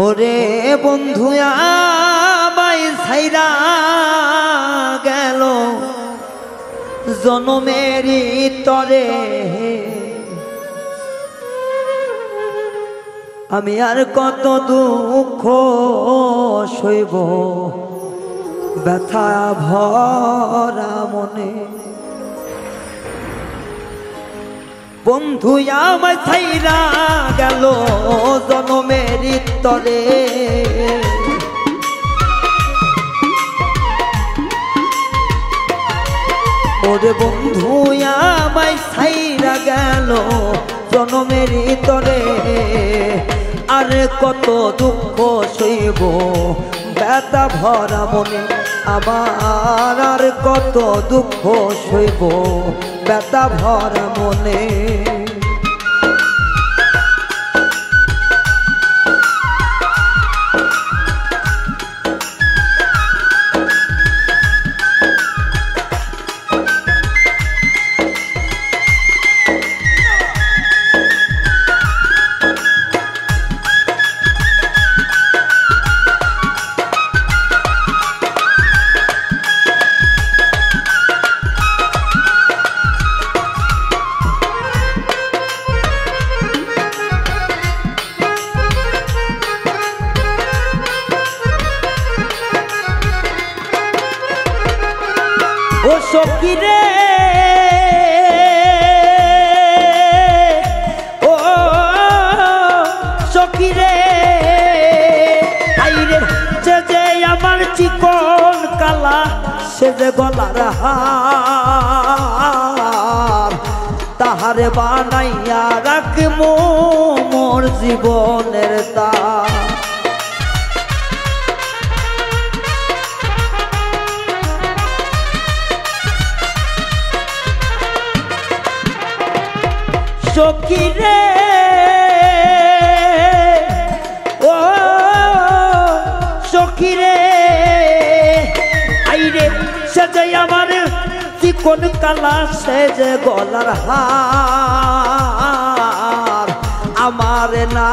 ওরে বন্ধু আমায় ছাইরা গেল জনমেরই তরে, আমি আর কত দুঃখ সইব ব্যথা ভরা মনে। বন্ধু আমায় ছাইরা গেল জনমেরই তরে, ওরে বন্ধু আমায় ছাইরা গেল জনমেরই তরে, আর কত দুঃখ সইব ব্যথা ভরা মনে। আমার আর কত দুঃখ সইব ব্যথা ভরা মনে। ও সখী রে, ও সখী রে, আইরে সে যে আমার চিকন কালা, সে যে গলার হার, তাহারে বানাইয়া রাখবো মোর জীবনের তার। সখী রে, ও সখী রে, আইরে সে যে আমার চিকন কালা, সে যে গলার হার, আমার না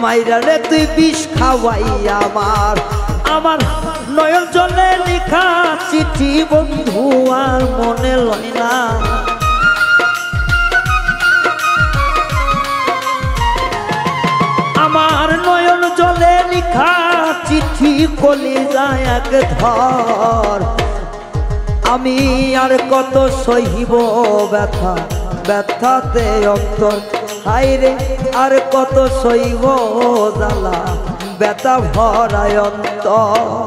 মাইরা রে তুই বিষ খাওয়াই আমার, আমার নয়ন জলে লেখা চিঠি বন্ধু আর মনে লয় না। আমার নয়ন জলে লিখা চিঠি কলিজায় এক ধর, আমি আর কত সহিব ব্যথা ব্যথাতে অন্তর, হায়রে আর কত সহিব জ্বালা ব্যথা ভরায় অন্তর।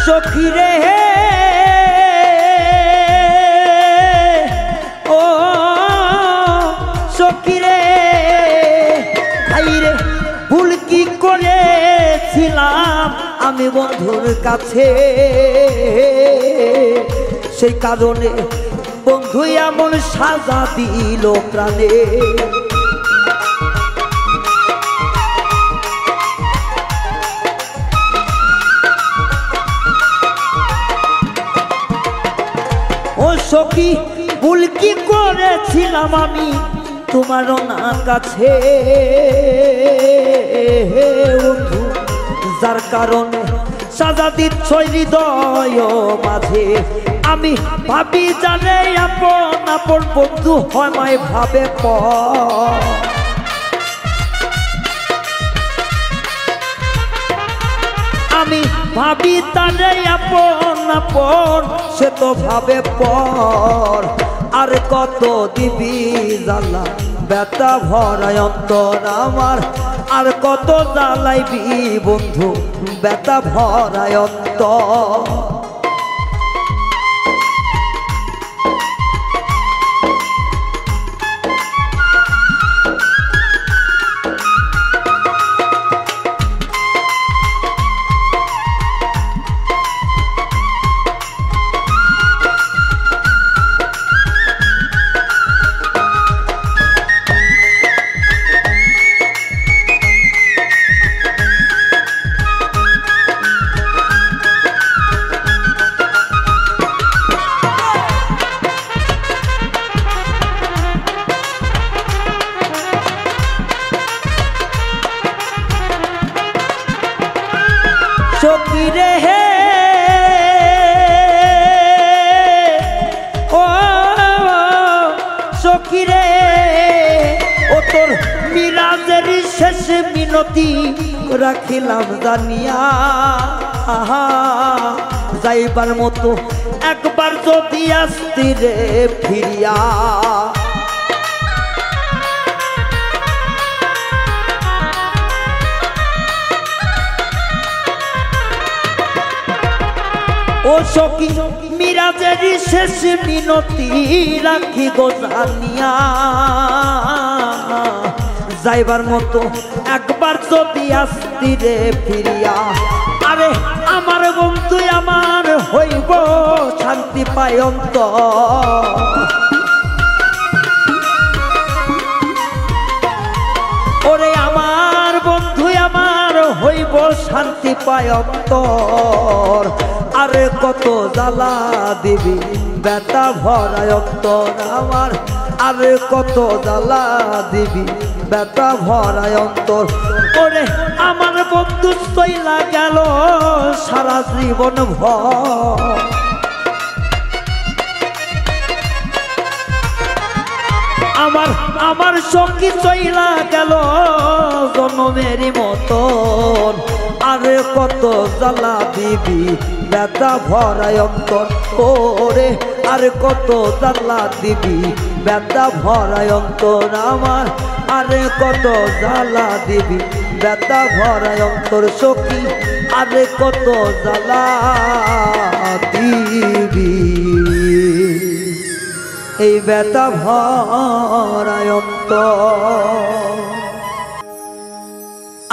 সখী রে, ও সখী রে, আইরে ভুল কি করেছিলাম আমি বন্ধুর কাছে, সেই কারণে বন্ধু এমন সাজা দিল প্রাণে। ও সখী ভুল কি করেছিলাম আমি তোমার না কাছে, বন্ধু যার কারণে সাজা দিচ্ছ হৃদয় মাঝে, আমি ভাবি জানে আপন আপন বন্ধু হয় মায় ভাবে পর, আমি ভাবি তারে আপন আপন, সে তো ভাবে পর, আর কত দিবি জ্বালা ব্যথা ভরায় অন্তর আমার আর কত জ্বালাইবি বন্ধু ব্যথা ভরায় অন্তর সখী রে হে ও সখী রে ও তোর মিরাজের শেষ মিনতি রাখিলাম জানিয়া যাইবার মতো একবার যদি আসতি রে ফিরিয়া ও সখী মিরাজের শেষ মিনতি রাখি গো জানিয়া যাইবার মতো একবার যদি আসতি রে ফিরিয়া আরে আমার বন্ধু আমার হইব শান্তি পায় অন্তর ওরে আমার বন্ধু আমার হইব শান্তি পায় অন্তর আরে কত জ্বালা দিবি ব্যথা ভরায় অন্তর আমার আরে কত জ্বালা দিবি ব্যথা ভরায় অন্তর ওরে আমার বন্ধু চইলা গেল সারা জীবন ভর আমার সখী চইলা গেল জনমের মতন আরে কত জ্বালা দিবি ব্যথা ভরায় অন্তর ওরে আরে কত জ্বালা দিবি ব্যথা ভরায় অন্তর আমার আরে কত জ্বালা দিবি ব্যথা ভরায় অন্তর সখী আরে কত জ্বালা দিবি এই ব্যথা ভরায় অন্তর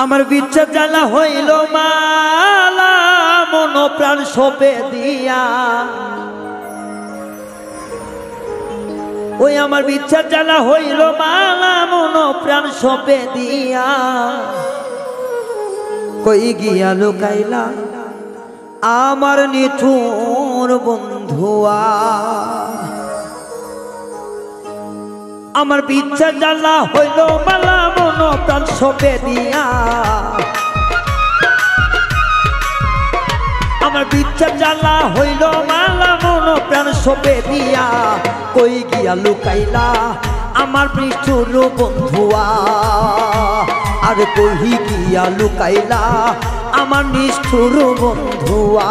আমার বিচ্ছা জ্বালা হইল মালা মন প্রাণ সপে দিয়া ওই আমার বিচ্ছা জ্বালা হইল মালা মন প্রাণ সপে দিয়া কই গিয়া লুকাইলা আমার নিঠুর বন্ধুয়া আমার বিচ্ছা জ্বালা হইল মালা মন প্রাণ সপে দিয়া আমার বিচ্ছা জ্বালা হইল মালা মন প্রাণ সপে দিয়া কই গিয়া লুকাইলা আমার নিষ্ঠুর বন্ধুয়া আর কই গিয়া লুকাইলা আমার নিষ্ঠুর বন্ধুয়া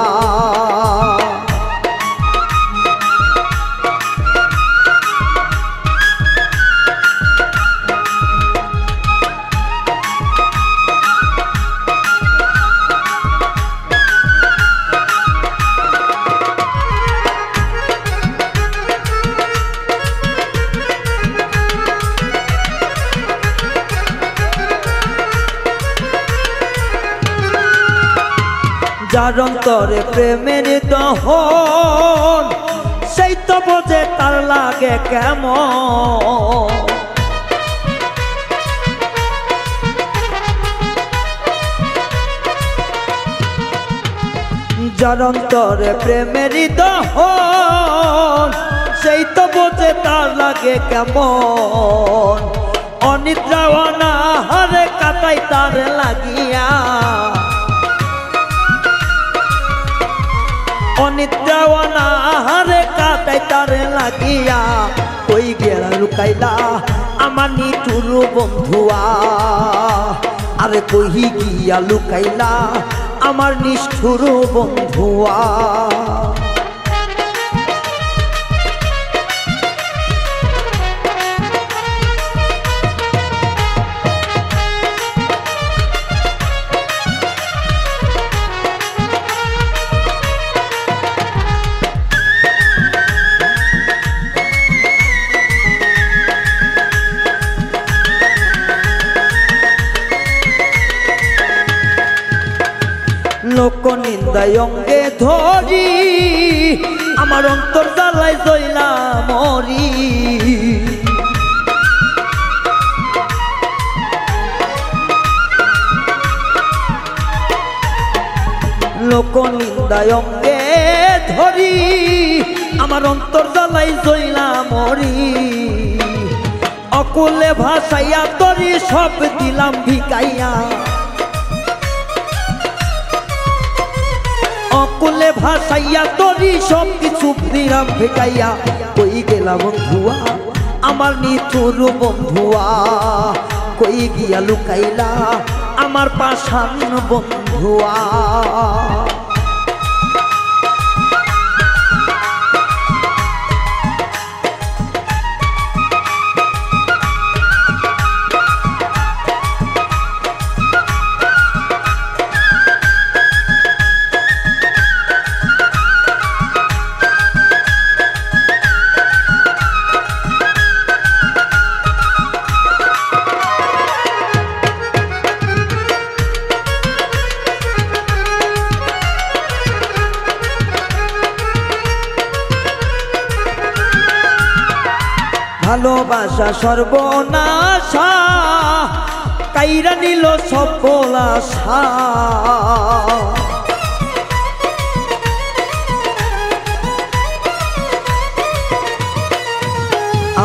যার অন্তরে প্রেমের দহন সেই তো বোঝে তার লাগে কেমন যার অন্তরে প্রেমের দহন সেই তো বোঝে তার লাগে কেমন অনিদ্রা অনাহারে কাটাই তার লাগিয়া অনিদ্রা অনাহারে কাটাই তার লাগিয়া কই গেলা লুকাইলা আমার নিঠুর বন্ধুয়া আরে কই গিয়া লুকাইলা আমার নিষ্ঠুর বন্ধুয়া নিন্দায় অঙ্গে ধরি আমার অন্তর জ্বালায় জইলা মরি লোক নিন্দায় অঙ্গে ধরি আমার অন্তর জ্বালায় জইলা মরি অকুলে ভাসাইয়া তরি সব দিলাম ভিকাইয়া অকুলে ভাসাইয়া তরি সব কিছু দিলাম ভিকাইয়া কই গেলা বন্ধুয়া আমার নিথুর বন্ধুয়া কই গিয়া লুকাইলা আমার পাশান বন্ধুয়া ভালোবাসা সর্বনাশা কাইরা নিল সকল আশা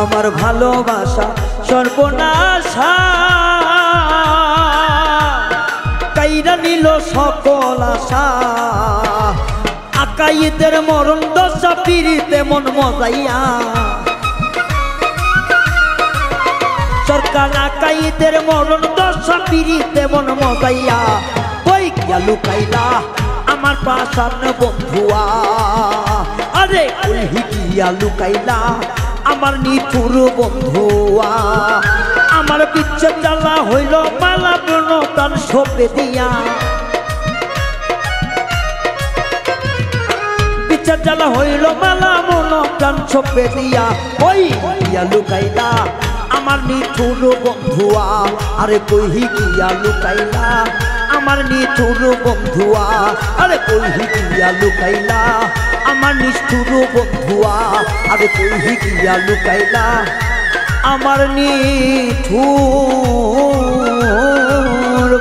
আমার ভালোবাসা সর্বনাশা কাইরা নিল সকল আশা আকাইদের মরণ দশা পিরিতে মন মজাইয়া সরকার আকাইদের মরণ দশা পিরিতে মন মজাইয়া কই গিয়া লুকাইলা আমার পাশান বন্ধুয়া আরে কই গিয়া লুকাইলা আমার নিথুর বন্ধুয়া আমার বিচ্ছেদ জ্বালা হইল মালা ব্রণ তার সপে দিয়া বিচ্ছেদ জ্বালা হইল মালা ব্রণ তার সপে দিয়া কই গিয়া লুকাইলা আমার নিথুর বন্ধুয়া আরে কই গিয়া লুকাইলা আমার নিথুর বন্ধুয়া আরে কই গিয়া লুকাইলা আমার নিষ্ঠুর বন্ধুয়া আরে কই গিয়া লুকাইলা আমার নিথুর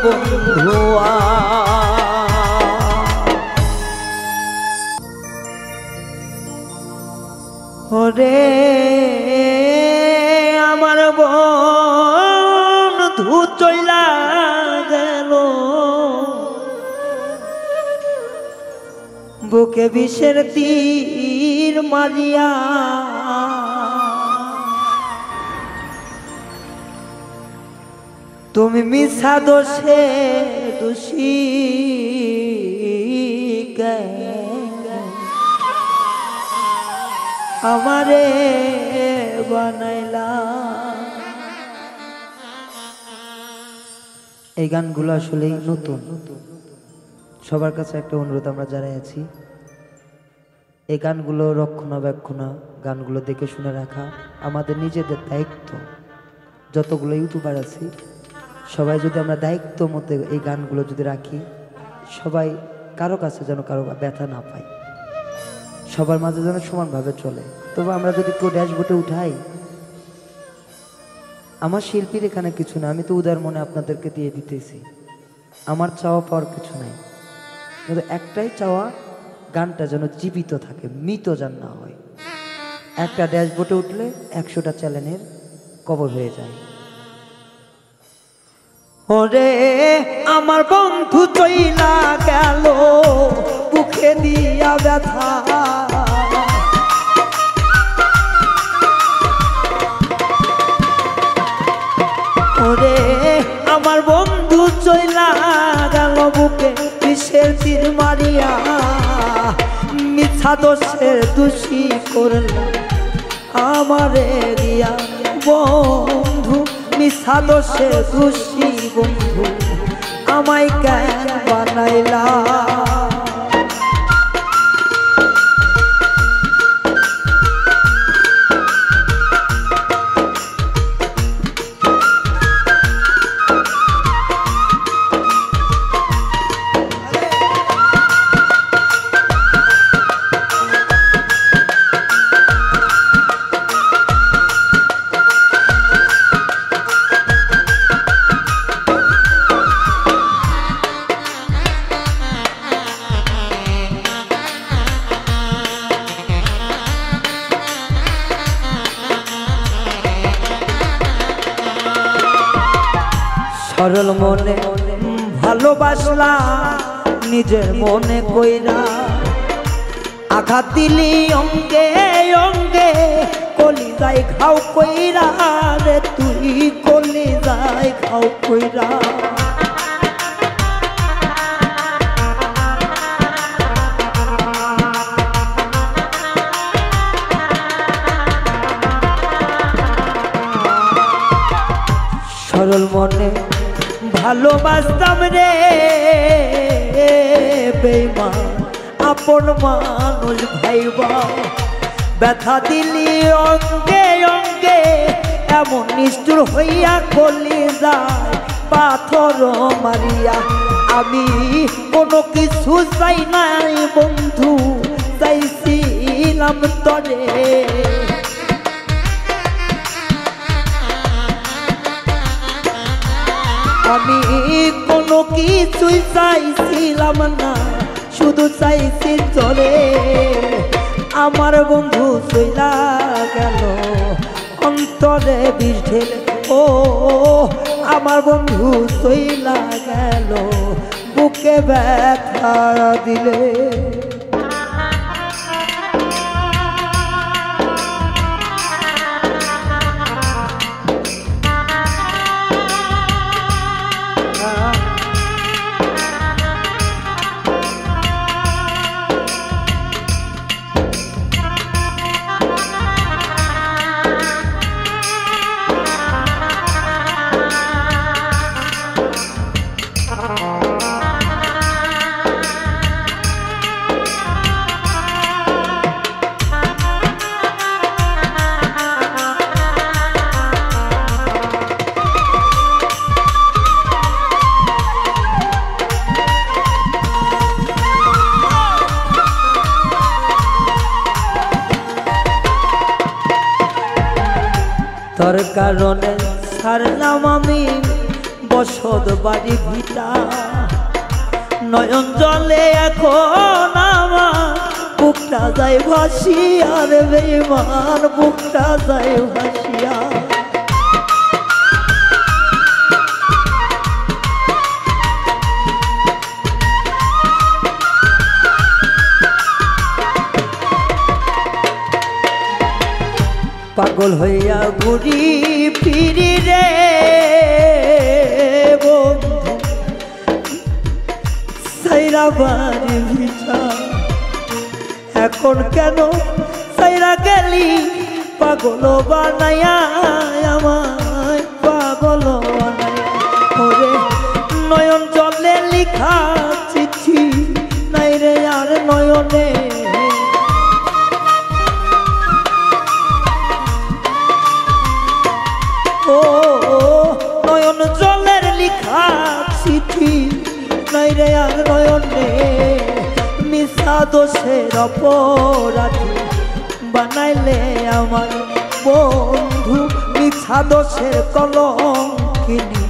বন্ধুয়া ওরে আমার বন্ধু চইলা গেল বুকে বিষের তীর মারিয়া তুমি মিছা দোষে দোষী আমারে বানাইলা এই গানগুলো আসলে নতুন সবার কাছে একটা অনুরোধ আমরা জানাই আছি এই গানগুলো রক্ষণাবেক্ষণা গানগুলো দেখে শুনে রাখা আমাদের নিজেদের দায়িত্ব যতগুলো ইউটিউবার আছি সবাই যদি আমরা দায়িত্ব মতো এই গানগুলো যদি রাখি সবাই কারো কাছে যেন কারো ব্যথা না পায় সবার মাঝে যেন সমানভাবে চলে তবে আমরা যদি কেউ ড্যাশবোর্ডে উঠাই আমার শিল্পীর এখানে কিছু না আমি তো উদার মনে আপনাদেরকে দিয়ে দিতেছি আমার চাওয়া পাওয়ার কিছু নাই কিন্তু একটাই চাওয়া গানটা যেন জীবিত থাকে মৃত যেন না হয় একটা ড্যাশবোর্ডে উঠলে 100টা চ্যানেলের কবর হয়ে যায় ওরে আমার বন্ধু চইলা গেল বুকে দিয়া ব্যথা ওরে আমার বন্ধু চইলা গেল বুকে বিষের তীর মারিয়া মিথ্যা দোষের দোষী করল আমারে দিয়া বন্ধু মিথ্যা দোষের দোষী বন্ধু আমায় কেন বানাইলা সরল মনে ভালোবাসলা নিজের মনে কইরা আঘাত দিলি অঙ্গে অঙ্গে কলিজায় খাও কইরা রে তুই কলিজায় খাও কইরা সরল মনে ভালোবাসতাম রে বেঈমান আপন মানুষ ভাইবা ব্যথা দিলি অঙ্গে অঙ্গে এমন নিষ্ঠুর হইয়া কলিজায় পাথর মারিয়া আমি কোনো কিছু চাই নাই বন্ধু চাইছিলাম তরে আমি কোনো কিছুই চাইছিলাম না শুধু চাইছি চলে আমার বন্ধু চইলা গেল অন্তরে বিষ ঢেলে ও আমার বন্ধু চইলা গেল বুকে ব্যথা দিলে তোর কারণে ছাড়লাম আমি বসত বাড়ি ভিটা নয়ন জলে এখন আমার বুকটা যায় ভাসিয়া রে বেঈমান বুকটা যায় ভাসিয়া পাগল হইয়া ঘুরি ফিরি রে বন্ধু সাইরা বাড়ি ভিটা এখন কেন সাইরা গেলি পাগল বানাইয়া আমায় পাগল বানাইয়া ওরে নয়ন জলে লিখা চিঠি নাই রে আর নয়নে নয়ন জলের লিখা চিঠি নাই রে আর নয়নে মিশা দোষের অপরাধী বানাইলে আমার বন্ধু মিশা দোষের কলঙ্কিনী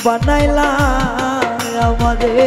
বানাইলা আমারে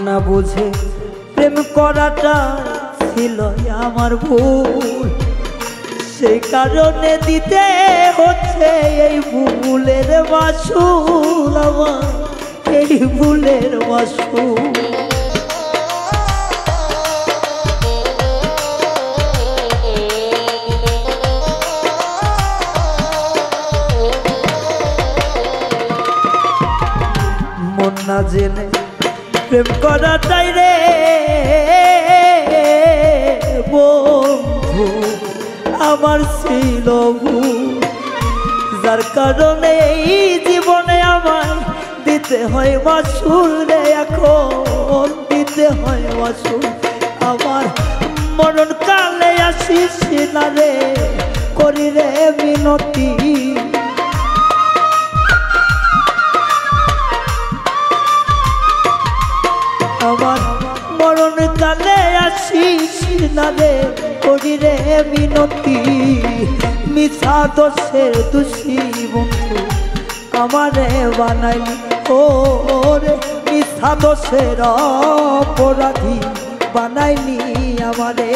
না বুঝে প্রেম করাটা ছিল আমার ভুল সেই কারণে দিতে হচ্ছে এই ভুলের মাসুল আমার এই ভুলের মাসুল মন না জেনে প্রেম করাটাই রে বন্ধু আমার ছিল ভুল যার কারণে এই জীবনে আমায় দিতে হয় মাসুল রে, এখন দিতে হয় মাসুল। আমার মরণ কালে আসিস না রে, করি রে মিনতি। আমার মরণ কালে আসিস না রে, করি রে মিনতি। মিছা দোষের দোষী বন্ধু আমারে বানাইলি, ও রে মিছা দোষের অপরাধী বানাইলি আমারে।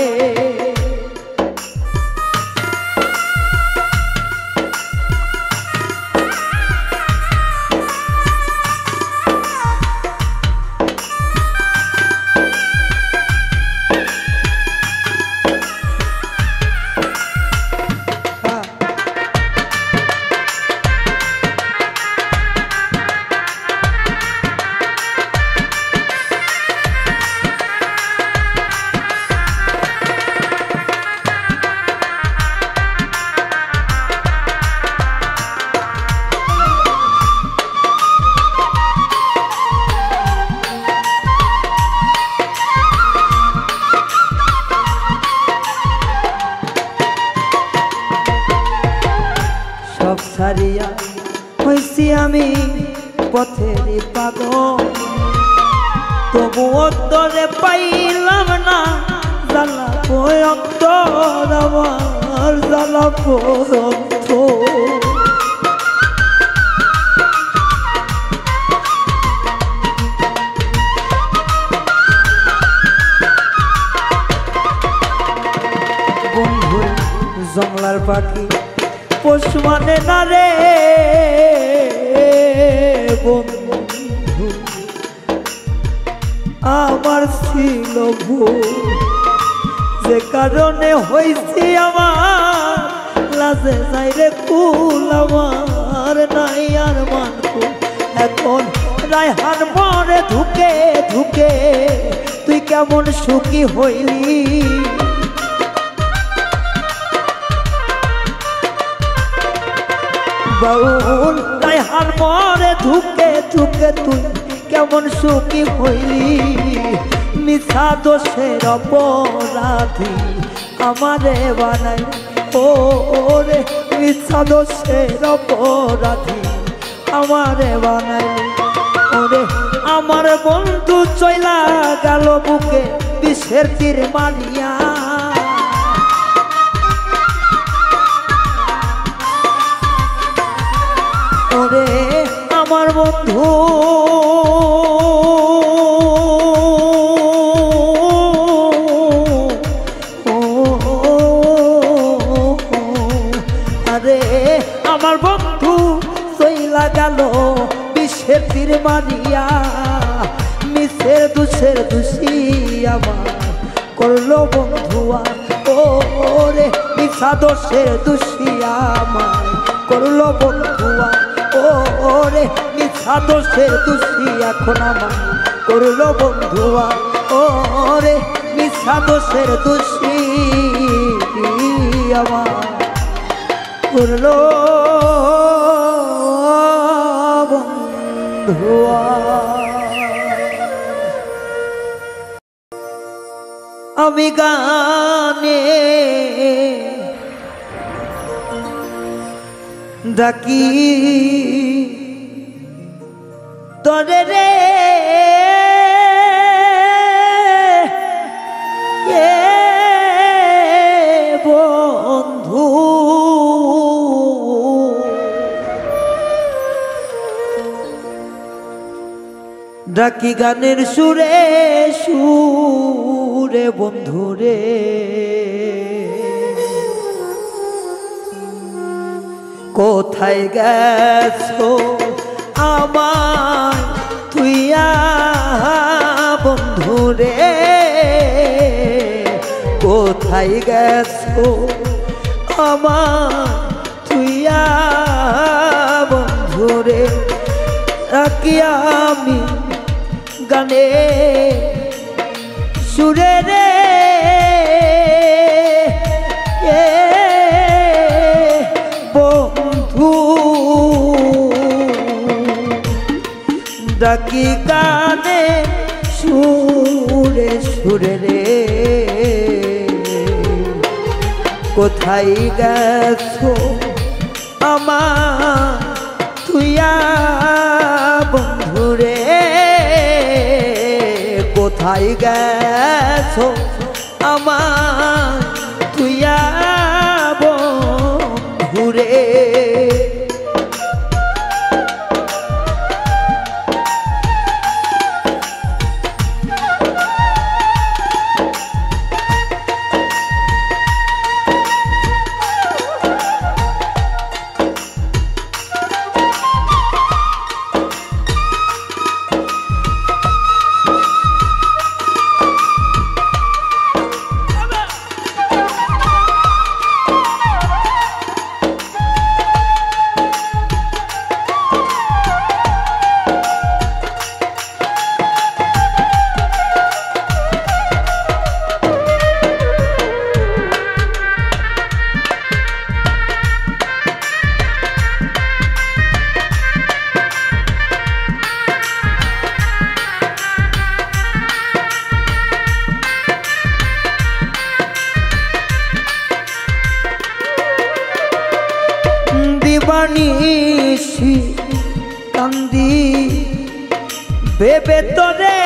ছাড়িয়া হইছি আমি পথের পাগল, তবুও তোরে পাইলাম না, জ্বালাবো অন্তর আমার, জ্বালাবো অন্তর। বন্ধু জংলার পাখি পোষ মানে না রে বন্ধু, আমার ছিল ভুল, যে কারণে হইছি আমার লাজে যাই রে কুল, আমার নাই আর মানবো এখন রায়হান মরে ধুকে ধুকে, তুই কেমন সুখী হইলি। বাউল রায়হান মরে ধুকে ধুকে, তুই কেমন সুখী হইলি। মিছা দোষের অপরাধী আমারে বানাই, ও রে মিছা দোষের অপরাধী আমারে বানাই। ওরে আমার বন্ধু চইলা গেল বুকে বিষের তীর মারিয়া, ওরে আমার বন্ধু আরে আমার বন্ধু চইলা গেল বিষের তীর মারিয়া। মিছের দুষের দোষী আমার করলো বন্ধুয়া, ও রে মিছা দোষের দোষী আমার করলো বন্ধুয়া, ও রে মিছা দোষের দোষী এখন আমার করলো বন্ধুয়া, ও রে মিছা দোষের দোষী আমার করলো বন্ধুয়া। আমি গানে ডাকি তরে রে বন্ধু, ডাকি গানের সুরে সুরে বন্ধুরে। কোথায় গেছো আমায় তুইয়া বন্ধুরে, কোথায় গেছো আমায় তুইয়া বন্ধুরে। রাখি আমি গানে সুরে রে বন্ধু, ডাকি গানে সুরে সুরে রে কোথায় গেছো আমার তুইয়া বন্ধুরে কোথায় গেছো আমার তুইয়া বন্ধুরে দিবানিশি কান্দি ভেবে তোরে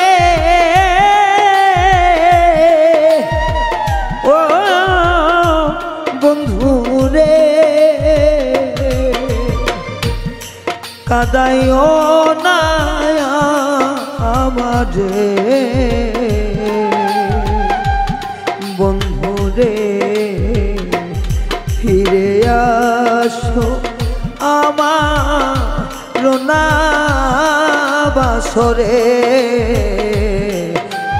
ও বন্ধুরে কাদাইও না আমারে বন্ধুরে ফিরে আসো আমার রোনা বাসরে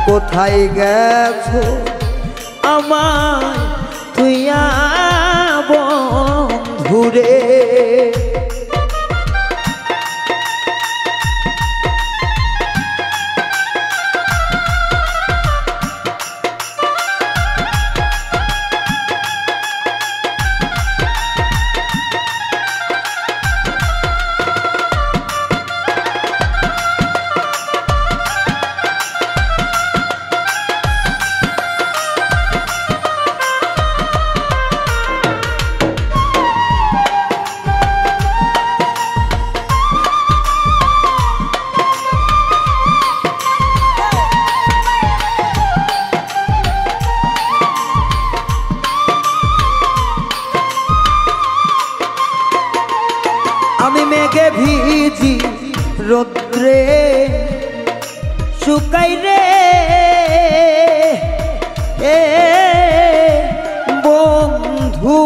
কোথায় গেছো আমার তুইয়া বন্ধুরে আমি মেঘে ভিজি রোদ্রে শুকাই রে এ বন্ধু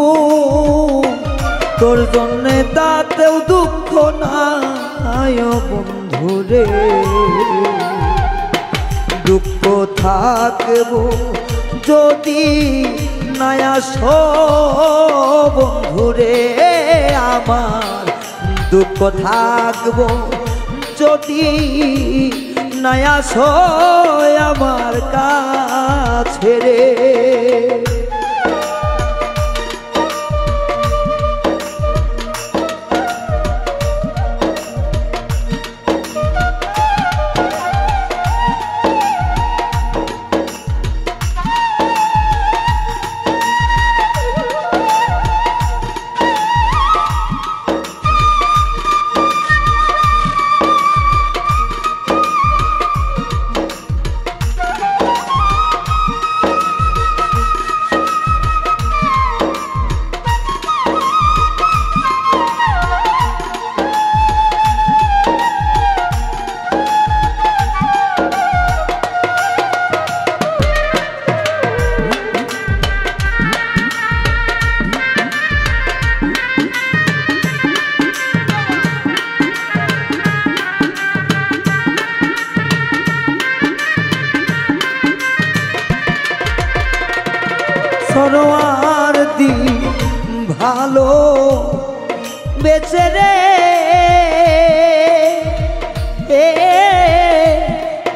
তোর জন্যে তাতেও দুঃখ নাই বন্ধু রে দুঃখ থাকবো যদি নয়া সো বন্ধুরে আমার দুঃখ থাকবো যদি নয়া সো আমার কাছে রে সরোয়ার দি ভালো বেচে রে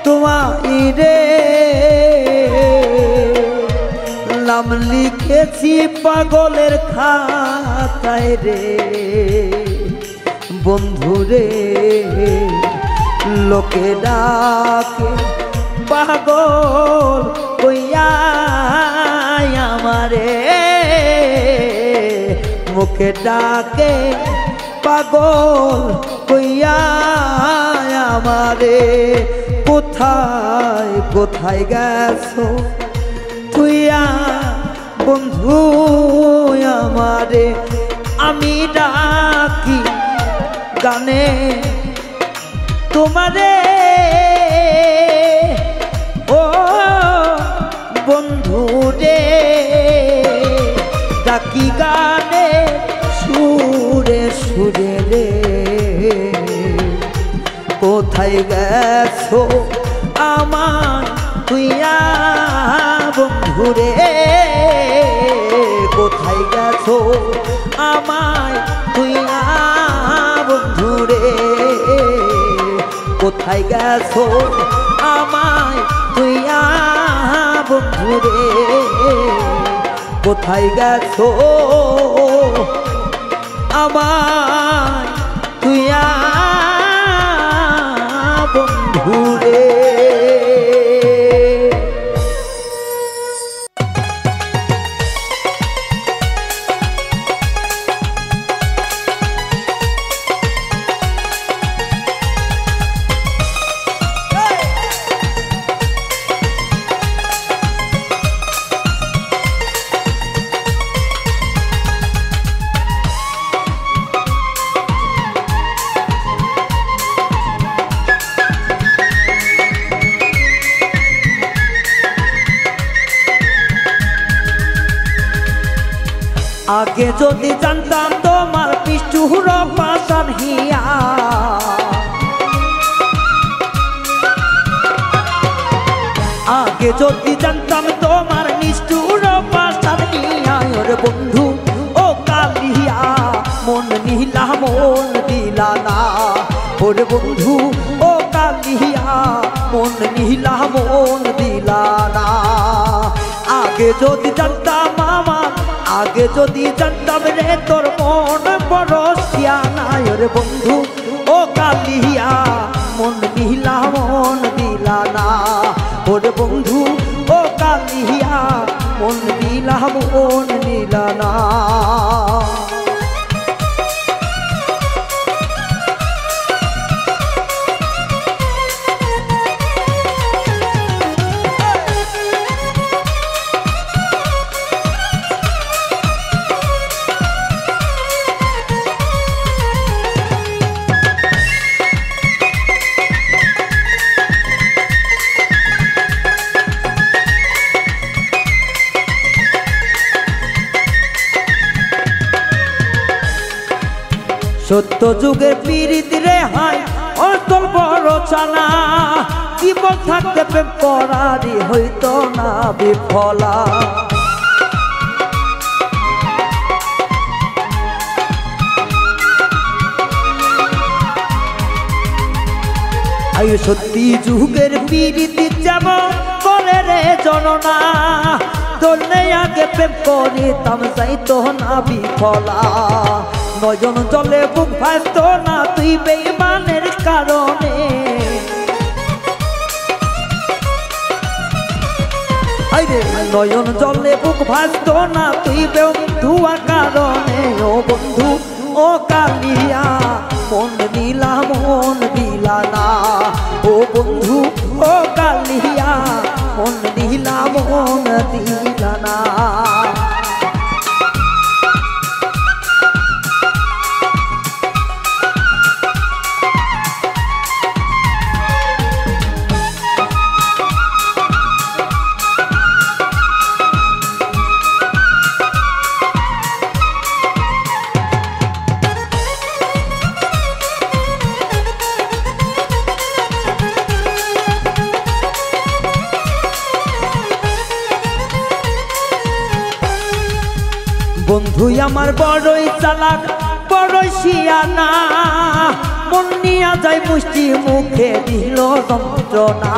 তোমায় রে নাম লিখেছি পাগলের খাতায় রে বন্ধুরে লোকে ডাকে পাগল কইয়া আমারে, মুখে ডাকে পাগল কইয়া আমারে। কোথায় কোথায় গেছো তুইয়া বন্ধু আমারে, আমি ডাকি গানে তোমারে ও বন্ধু রে, ডাকি গানে সুরে সুরে রে। কোথায় গেছো আমার তুইয়া বন্ধু রে, কোথায় গেছো আমায় তুইয়া বন্ধু রে, কোথায় গেছো আমায় তুইয়া বন্ধু রে, কোথায় গেছো আমায় তুইয়া বন্ধু রে। আগে যদি জানতাম তোমার পিষ্টুর পাশান হিয়া, আগে যদি জানতাম তোমার নিষ্ঠুর পাশান হিয়া, ওরে বন্ধু ও কালিয়া মন নিলা মন দিলা না, ওরে বন্ধু ও কালিয়া মন নিলা মন দিলা না। আগে যদি জানতাম আমার, আগে যদি জানতাম রে তোর মন বড় সিয়ানা, রে বন্ধু ও কালিয়া মন দিলা মন দিলা না, ওরে বন্ধু ও কালিয়া মন দিলা মন দিলা না। সত্য যুগের পীড়িত রে হাই অতল বড় চানা, জীবন থাকতে প্রেম করারই হইতো না বিফলা। আয়ু সত্যি যুগের পীড়িতি যেমন করে রে জননা, তোলে আগে প্রেম করিতাম যাইতো না বিফলা। নয়ন জলে বুক ভাসত না তুই বেঈমানের কারণে, নয়ন জলে বুক ভাসত না তুই বেধুয়া কারণে। ও বন্ধু ও কালিয়া মন দিলা মন দিলা না, ও বন্ধু ও কালিয়া মন দিলা মন দিলা না। বন্ধু আমার বড়ই চালাক বড়ই শিয়ানা, মন নিয়া যায় মুষ্টি মুখে দিল যন্ত্রণা।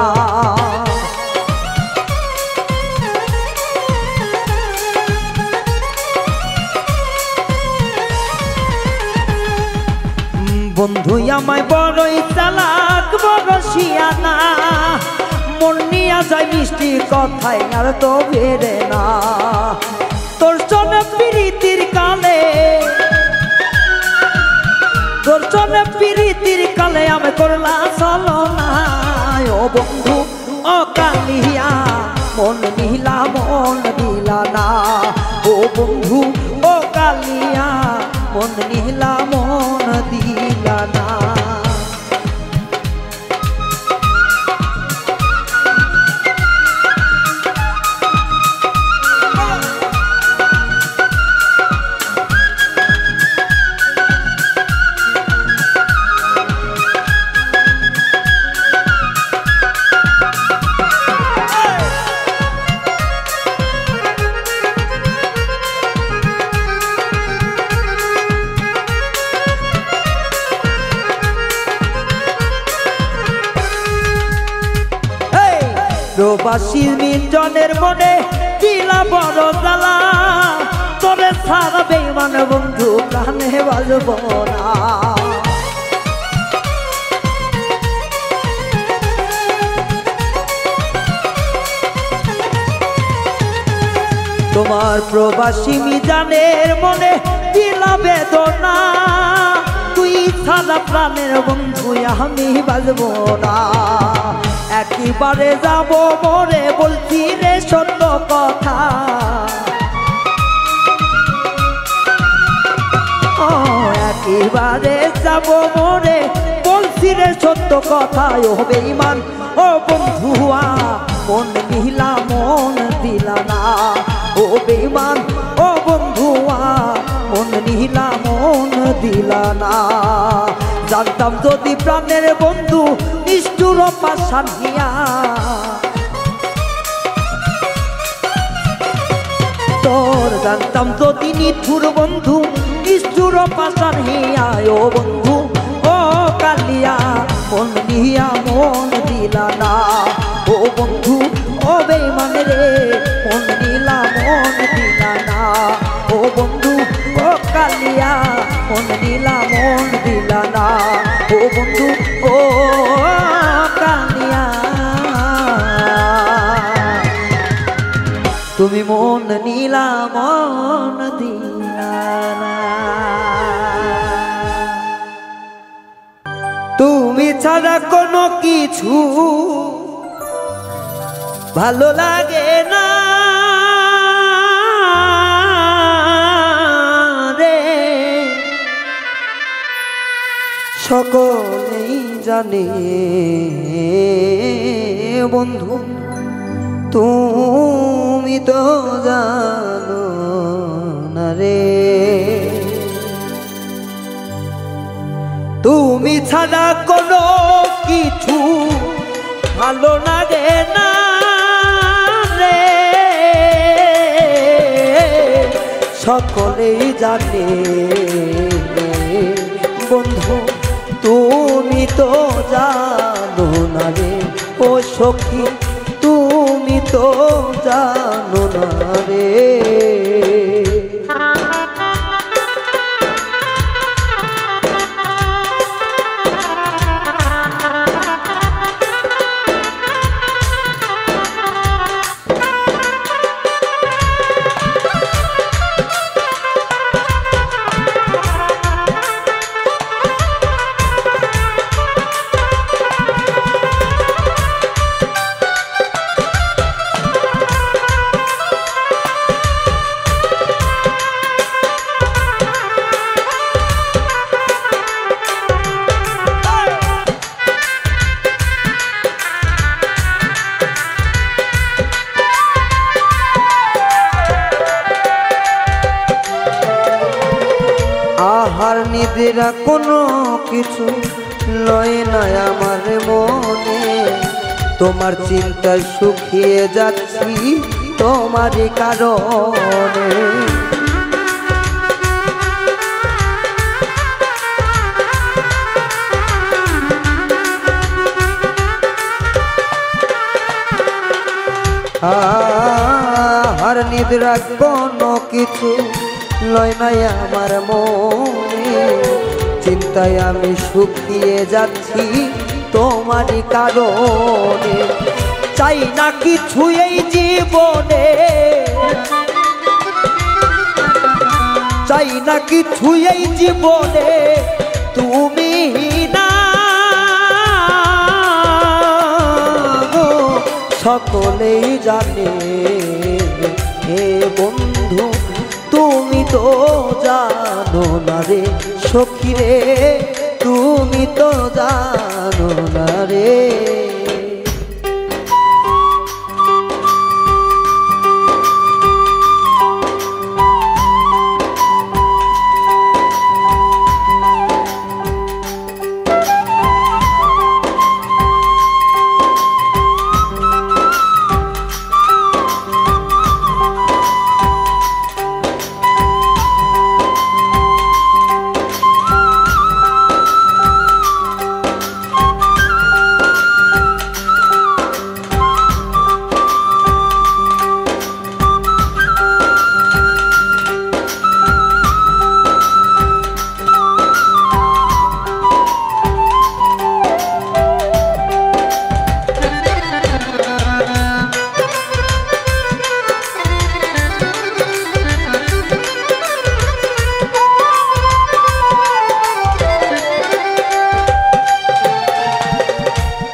বন্ধু আমায় বড়ই চালাক বড় শিয়ানা, মন নিয়া যায় মিষ্টি কথায় আর তো বেড়ে না। তোর জন্য প্রীতির কালে, তোর জন্য প্রীতির কালে আমি করলা চলো না। ও বন্ধু ও কালিয়া মন নিলা মন দিলা না। ও বন্ধু ও কালিয়া মন নিলা মন দিলা না। প্রবাসী মিজনের মনে দিলা বড় জ্বালা, তোরে ছাড়া বেঈমান বন্ধু প্রাণে বাজব না। তোমার প্রবাসী মিজানের মনে দিলা বেদনা, তুই ছাড়া প্রাণের বন্ধু আমি বাজব না। একেবারে যাব মরে বলছি রে সত্য কথা, একেবারে যাব মরে বলছি রে সত্য কথা। ও বেঈমান ও বন্ধুয়া মন নিলা মন দিলা না। ও বেঈমান ও বন্ধুয়া মন নিলা মন দিলা না। জানতাম যদি প্রাণের বন্ধু নিষ্ঠুর পাশান হিয়া, তোর জানতাম যদি নিঠুর বন্ধু নিষ্ঠুর পাশান হিয়া। ও বন্ধু ও কালিয়া মন নিয়া মন দিলা না। ও বন্ধু ও বেঈমান রে মন নিলা মন দিলা না। ও বন্ধু ও কালিয়া মন নিলা মন দিলা না। ও বন্ধু ও কালিয়া তুমি মন নিলা মন দিলা না। তুমি ছাড়া কোনো কিছু ভালো লাগে না রে, সকলেই জানে বন্ধু তুমি তো জানো না রে। তুমি ছাড়া কোনো কিছু ভালো লাগে না রে, সকলেই জানে বন্ধু তুমি তো জানো না রে। ও সখী তুমি তো জানো না রে। আহার নিদ্রা কোনো কিছু লয় না আমার মনে, তোমার চিন্তায় শুকিয়ে যাচ্ছি তোমারই কারণে। আহার নিদ্রা কোনো কিছু লয় নাই আমার মনে, চিন্তায় আমি শুকিয়ে যাচ্ছি তোমারই কারণে। চাই না কিছু এই জীবনে, চাই না কিছু এই জীবনে, তুমি না সকলেই জানে। হে বন্ধু তুমি তো জানো না রে সখী রে, তুমি তো জানো না রে।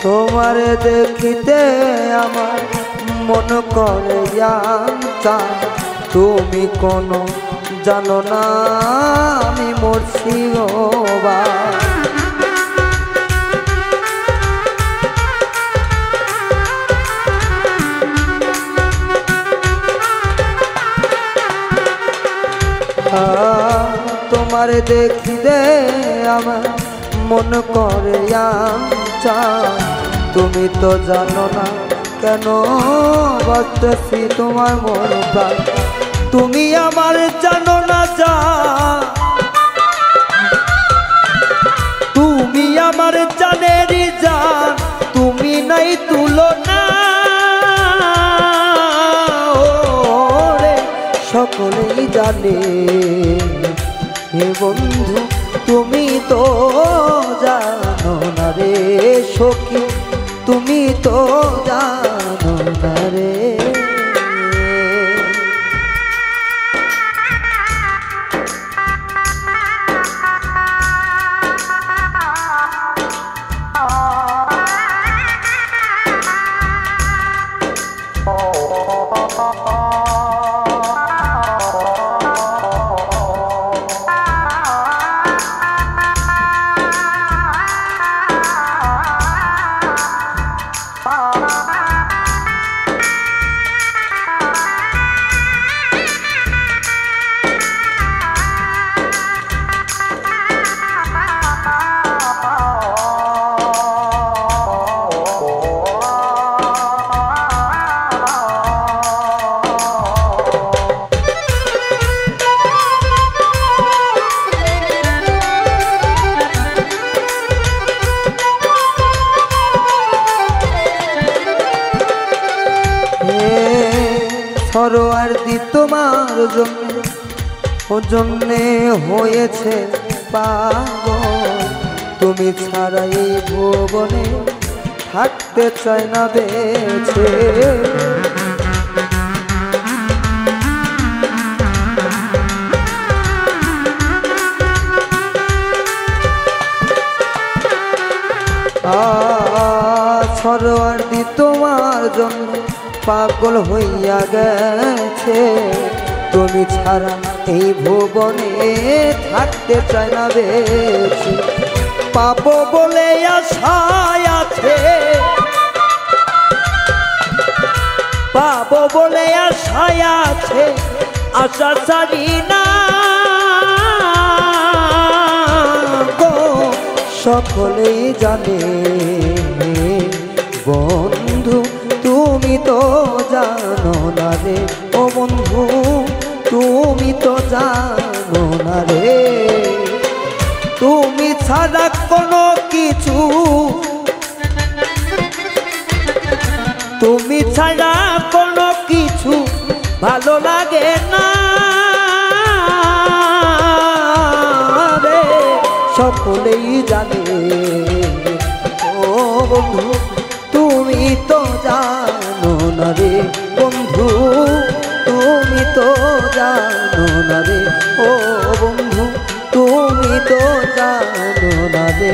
তোমারে দেখিতে আমার মন করে জানতা, তুমি কোনো জানো না আমি মরছি বা। তোমারে দেখিতে আমার মন করে জানতা, তুমি তো জানো না কেন বাঁচতেছি তোমার মন প্রাণ। তুমি আমার জানো না যা, তুমি আমার জানের জান, তুমি নাই তুলনা। ওরে সকলেই জানে হে বন্ধু তুমি তো জানো না রে সখী, তুমি তো জানো না রে। সরোয়ার্দি তোমার জন্যে হয়েছে পাগল, তুমি ছাড়া এই ভুবনে থাকতে চাই না বেঁচে। সরোয়ার্দি তোমার জন্য পাগল হইয়া গেছে, তুমি ছাড়া এই ভুবনে থাকতে চাই না বেঁচে। পাবো বলে আশায় আছে, পাবো বলে আশায় আছে, আশা ছাড়ি না গো সকলেই জানে। বন্ধু তুমি তো জানো না রে ও বন্ধু, তুমি তো জানো না রে। তুমি ছাড়া কোনো কিছু, তুমি ছাড়া কোনো কিছু ভালো লাগে না রে। সকলেই জানে। ও বন্ধু তুমি তো জানো না রে বন্ধু, তুমি তো জানো না রে। ও বন্ধু তুমি তো জানো না রে,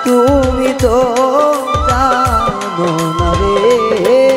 তুমি তো জানো না রে।